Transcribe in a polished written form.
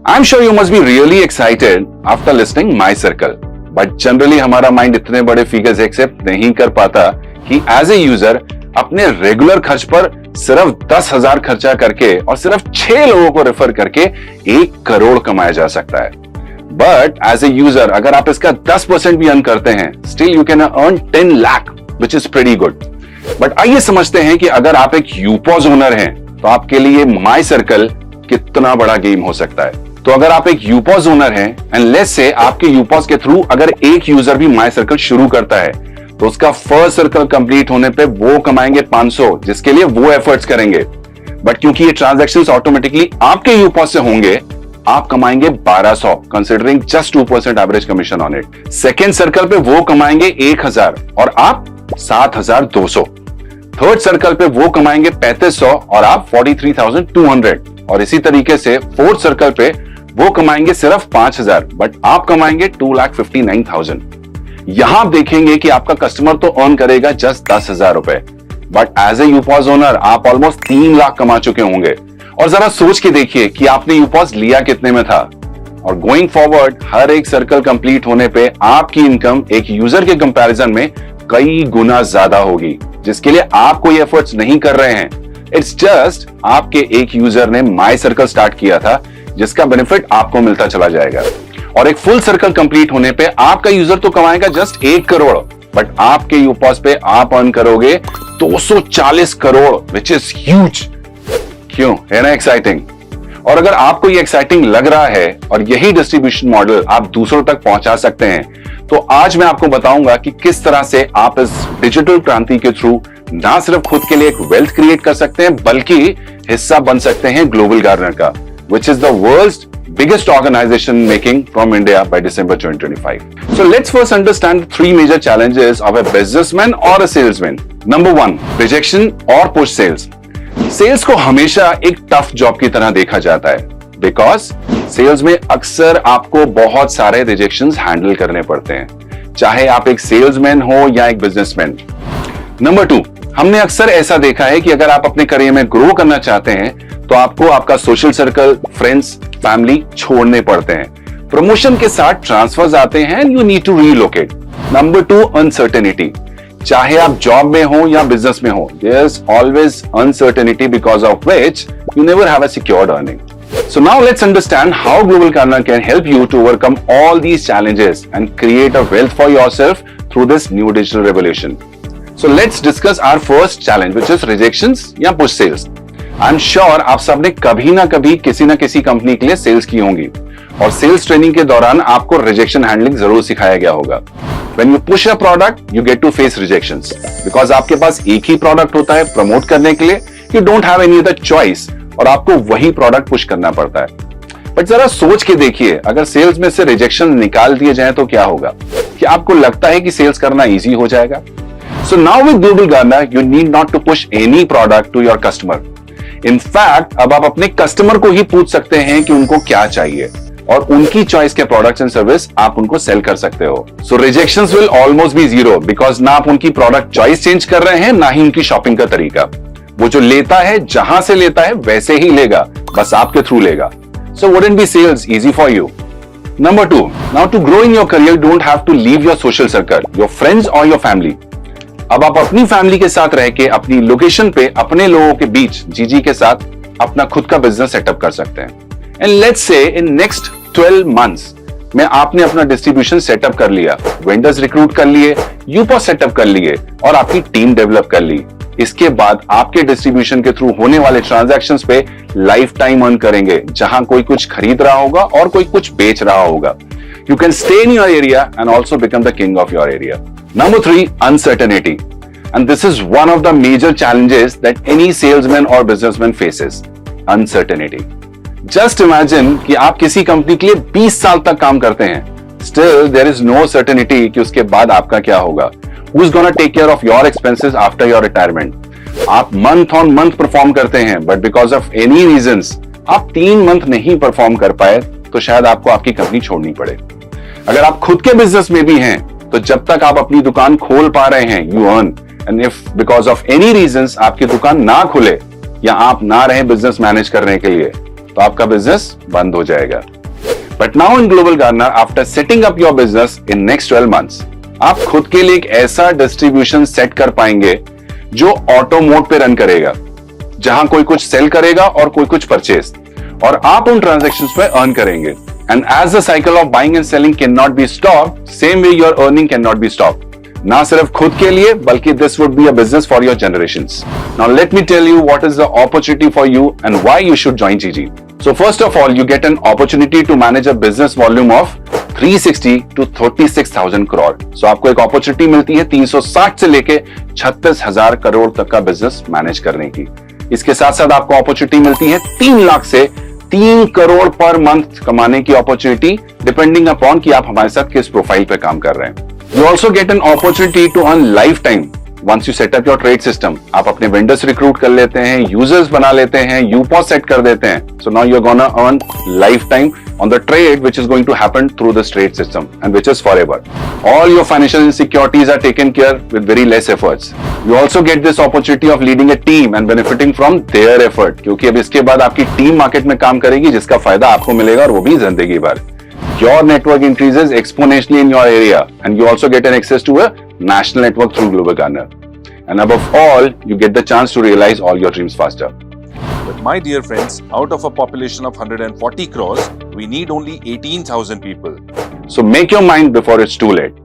I'm sure you must be really excited after listening my circle, but generally हमारा mind इतने बड़े figures accept नहीं कर पाता कि एज ए यूजर अपने रेगुलर खर्च पर सिर्फ 10,000 खर्चा करके और सिर्फ 6 लोगों को रेफर करके 1 करोड़ कमाया जा सकता है। बट एज ए यूजर अगर आप इसका 10% भी अर्न करते हैं, still you can earn 10 lakh, which is pretty good. But आइए समझते हैं कि अगर आप एक यूपॉज ओनर हैं तो आपके लिए माई सर्कल कितना बड़ा गेम हो सकता है। तो अगर आप एक यूपॉज ओनर हैं एंड लेट्स से आपके यूपॉज के थ्रू अगर एक यूजर भी माई सर्कल शुरू करता है तो उसका फर्स्ट सर्कल कंप्लीट होने पे वो कमाएंगे 500, जिसके लिए वो एफर्ट्स करेंगे। बट क्योंकि ये ट्रांजैक्शंस ऑटोमेटिकली आपके यूपॉज से होंगे, आप कमाएंगे 1200 considering just 2% average commission on it. Second circle पे वो कमाएंगे 1000 और आप 7200। थर्ड सर्कल पे वो कमाएंगे 3500 और आप 43,200। और इसी तरीके से फोर्थ सर्कल पे वो कमाएंगे सिर्फ 5000 बट आप कमाएंगे 2,59,000। यहां आप देखेंगे कि आपका कस्टमर तो अर्न करेगा जस्ट 10,000 रुपए, बट एज ए यूपॉज ओनर आप ऑलमोस्ट 3 लाख कमा चुके होंगे। और जरा सोच के देखिए कि आपने यूपॉज लिया कितने में था। और गोइंग फॉरवर्ड हर एक सर्कल कंप्लीट होने पे आपकी इनकम एक यूजर के कंपैरिजन में कई गुना ज्यादा होगी, जिसके लिए आप कोई एफर्ट्स नहीं कर रहे हैं। इट्स जस्ट आपके एक यूजर ने माई सर्कल स्टार्ट किया था, जिसका बेनिफिट आपको मिलता चला जाएगा। और एक फुल सर्कल कंप्लीट होने पे आपका यूजर तो कमाएगा जस्ट 1 करोड़, बट आपके यूपॉज पे आप अर्न करोगे 240 करोड़, विच इज ह्यूज। क्यों, है ना एक्साइटिंग? और अगर आपको ये एक्साइटिंग लग रहा है और यही डिस्ट्रीब्यूशन मॉडल आप दूसरों तक पहुंचा सकते हैं, तो आज मैं आपको बताऊंगा कि किस तरह से आप इस डिजिटल क्रांति के थ्रू ना सिर्फ खुद के लिए एक वेल्थ क्रिएट कर सकते हैं, बल्कि हिस्सा बन सकते हैं ग्लोबल गार्डनर का, which is the world's biggest organization making from India by December 2025. So let's first understand the 3 major challenges of a businessman or a salesman. Number 1, rejection or push sales. Sales को हमेशा एक tough job की तरह देखा जाता है, because sales में अक्सर आपको बहुत सारे rejections हैंडल करने पड़ते हैं, चाहे आप एक सेल्समैन हो या एक बिजनेसमैन। नंबर 2, हमने अक्सर ऐसा देखा है कि अगर आप अपने करियर में ग्रो करना चाहते हैं तो आपको आपका सोशल सर्कल, फ्रेंड्स, फैमिली छोड़ने पड़ते हैं। प्रमोशन के साथ ट्रांसफर्स आते हैं, you need to relocate. Number 2, uncertainty. चाहे आप जॉब में हो या बिजनेस में हो, there is always uncertainty because of which you never have a secured earning. So now let's understand how Global Gardener can help you to overcome all these challenges and create a wealth for yourself through this new digital revolution. So let's discuss our first challenge, which is rejections या push sales. I'm sure आप सबने कभी ना कभी किसी ना किसी company के लिए सेल्स की होंगी और सेल्स ट्रेनिंग के दौरान आपको रिजेक्शन हैंडलिंग जरूर सिखाया गया होगा। When you push a product, you get to face rejections because आपके पास एक ही प्रोडक्ट होता है प्रमोट करने के लिए। You don't have any other choice और आपको वही प्रोडक्ट पुश करना पड़ता है। बट जरा सोच के देखिए, अगर सेल्स में से रिजेक्शन निकाल दिए जाए तो क्या होगा? क्या आपको लगता है कि सेल्स करना इजी हो जाएगा? So now with Global Gardener, you need not to push any product to your customer. In fact, अब आप अपने कस्टमर को ही पूछ सकते हैं कि उनको क्या चाहिए और उनकी चॉइस के प्रोडक्ट्स एंड सर्विस आप उनको सेल कर सकते हो। So rejections will almost be zero because ना आप उनकी प्रोडक्ट चॉइस चेंज कर रहे हैं, ना ही उनकी शॉपिंग का तरीका। वो जो लेता है, जहां से लेता है वैसे ही लेगा, बस आपके थ्रू लेगा। So wouldn't be sales easy for you? Number 2, now to grow in your career, you don't have to leave your social circle, your friends or your family. अब आप अपनी फैमिली के साथ रह के अपनी लोकेशन पे अपने लोगों के बीच जीजी के साथ अपना खुद का बिजनेस सेटअप कर सकते हैं। And let's say in next 12 months में आपने अपना डिस्ट्रीब्यूशन सेटअप कर लिया, वेंडर्स रिक्रूट कर लिए, यूपॉस सेटअप कर लिए और आपकी टीम डेवलप कर ली। इसके बाद आपके डिस्ट्रीब्यूशन के थ्रू होने वाले ट्रांजैक्शंस पे लाइफ टाइम अर्न करेंगे, जहां कोई कुछ खरीद रहा होगा और कोई कुछ बेच रहा होगा। You can stay in your area and also become the king of your area. Number 3, uncertainty. And this is one of the major challenges that any salesman or businessman faces. Uncertainty. Just imagine कि आप किसी company के लिए 20 साल तक काम करते हैं. Still, there is no certainty कि उसके बाद आपका क्या होगा. Who's gonna take care of your expenses after your retirement? आप month on month perform करते हैं, but because of any reasons, आप 3 month नहीं परफॉर्म कर पाए, तो शायद आपको आपकी कंपनी छोड़नी पड़े। अगर आप खुद के बिजनेस में भी हैं, तो जब तक आप अपनी दुकान खोल पा रहे हैं, you earn. And if because of any reasons आपकी दुकान ना खुले या आप ना रहे बिजनेस मैनेज करने के लिए, तो आपका बिजनेस बंद हो जाएगा। But now in Global Gardener, after setting up your business in next 12 months, आप खुद के लिए एक ऐसा डिस्ट्रीब्यूशन सेट कर पाएंगे जो ऑटो मोड पे रन करेगा, जहां कोई कुछ सेल करेगा और कोई कुछ परचेज, और आप उन ट्रांजैक्शंस पे अर्न करेंगे. And as the cycle of buying and selling cannot be stopped, same way your earning cannot be stopped. ना सिर्फ खुद के लिए, बल्कि this would be a business for your generations. Now let me tell you what is the opportunity for you and why you should join GG. So first of all, you get an opportunity to manage a business volume of 360 to 36,000 crore. So आपको एक opportunity मिलती है 360 से लेके 36,000 करोड़ तक का business manage करने की. इसके साथ साथ आपको अपॉर्चुनिटी मिलती है 3 लाख से 3 करोड़ पर मंथ कमाने की अपॉर्चुनिटी, डिपेंडिंग अपॉन कि आप हमारे साथ किस प्रोफाइल पे काम कर रहे हैं. You also get an opportunity to earn lifetime once you set up your trade system. आप अपने वेंडर्स रिक्रूट कर लेते हैं, यूजर्स बना लेते हैं, UPOS सेट कर देते हैं. So now you're gonna earn lifetime on the trade which is going to happen through this trade system and which is forever. All your financial insecurities are taken care with very less efforts. You also get this opportunity of leading a team and benefiting from their effort. क्योंकि अब इसके बाद आपकी team market में काम करेगी जिसका फायदा आपको मिलेगा और वो भी जिंदगी भर. Your network increases exponentially in your area, and you also get an access to a national network through Global Gardener. And above all, you get the chance to realize all your dreams faster. But my dear friends, out of a population of 140 crores, we need only 18,000 people. So make your mind before it's too late.